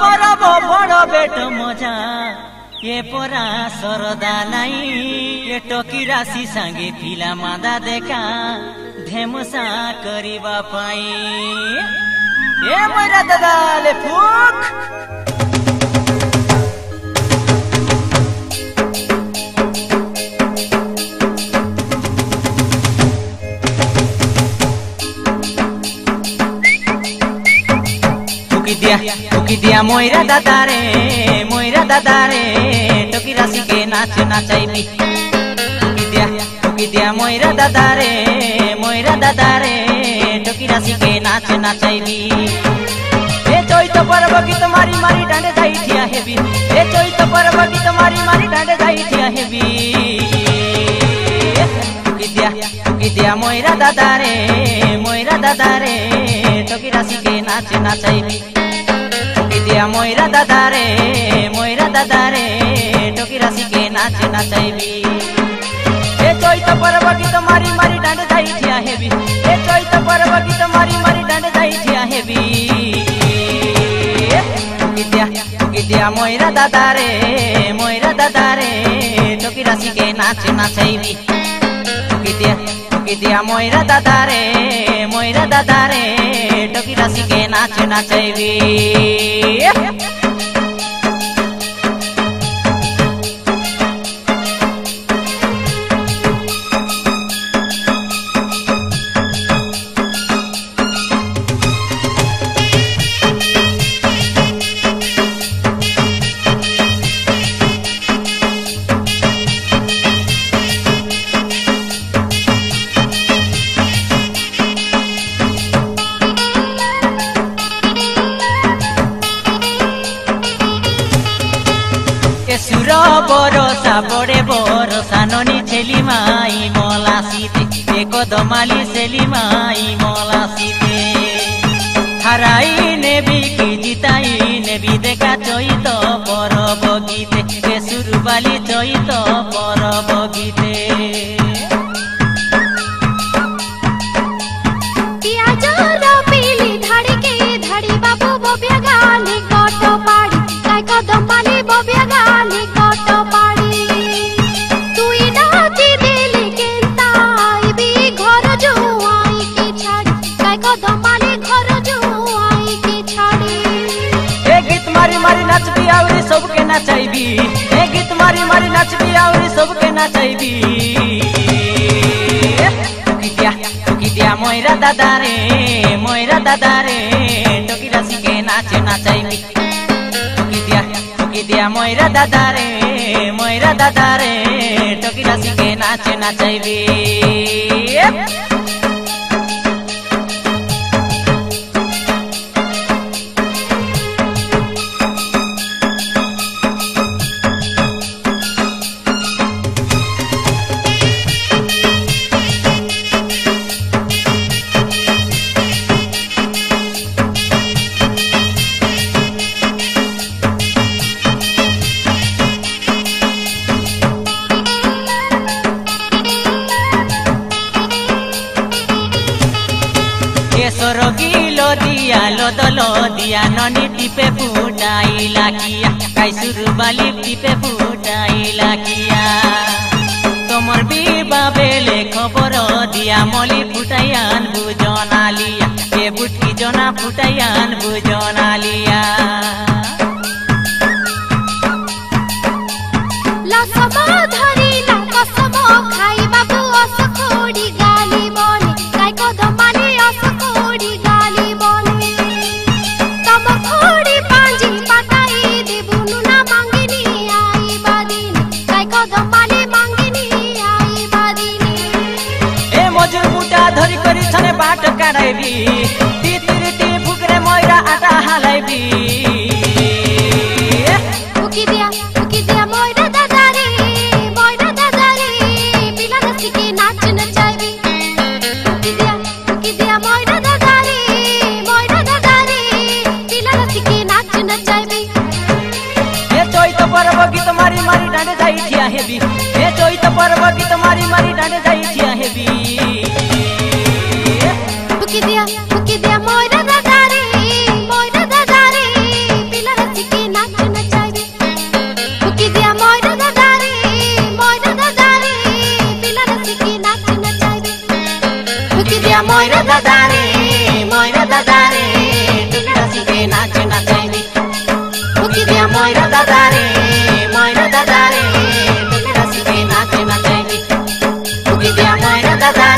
परब बड़ बेट मजा ये परा सरदा नाई ये टकी राशि संगे पिला मादा देखा धेमुसा करिबा पाई ए मोरा दादाले फुक टुकी दिया मोइरा दादा रे टकी राशि के नाच नाचाइबी टुकी दिया मोइरा दादा रे टकी राशि के नाच नाचाइबी ए चैत पर्व गीत मारी मारी डांडे जाई ठिया हेबी ए चैत पर्व गीत मारी मारी डांडे जाई ठिया हेबी टुकी दिया मोइरा दादा रे टकी राशि के नाच नाचाइबी दिया मोइरा दादा रे टकी राशि के नाच नाचाइबी ए चैत पर्व गीत मारी मारी डांडे जाई ठिया हेबी ए चैत पर्व गीत मारी मारी डांडे जाई ठिया हेबी टुकी दिया मोइरा दादा रे टकी राशि के नाच नाचाइबी टुकी दिया मोइरा दादा रे टकी राशि के नाच नाचाइबी सुर बरसा बड़े बरसा ननी छेली माई मला सीते एक दमाली सेली माई मला सीते हराई नेबी की जिताई नेबी देखा चैत परब गीते सुरबाली चैत परब गीते सबके नाचाइबी ए गीत मारी मारी नाचबी और सबके नाचाइबी टुकी दिया मोइरा दादा रे टकी राशि के नाच नाचाइबी टुकी दिया मोइरा दादा रे टकी राशि के नाच नाचाइबी लो दिया ननी टिपे फुटाई लागिया काई सुरबाली टिपे फुटाई लागिया तोमर बीबा बेले खबर दिया मली फुटाइयान बुजना लिया ए बुटकी जना फुटाइयान बुजना लिया धरी करी छने बाट काढाइबी ती फुकरे मोइरा आटा हालाइबी फुकी दिया मोइरा दादा रे पिला राशि के नाच नचाइबी फुकी दिया मोइरा दादा रे पिला राशि के नाच नचाइबी ए चैत पर्व गीत मारी मारी डांडे जाई ठिया हेबी ए चैत पर्व गीत मारी मारी डांडे जाई ठिया हेबी फुकी दिया मोइरा दादा रे पिला দাদা রে ময়রা দাদা রে টুকিরা শিখে নাচ নাচাইবি উকি দিয়া ময়রা দাদা রে টুকিরা শিখে নাচ নাচাইবি উকি দিয়া ময়রা দাদা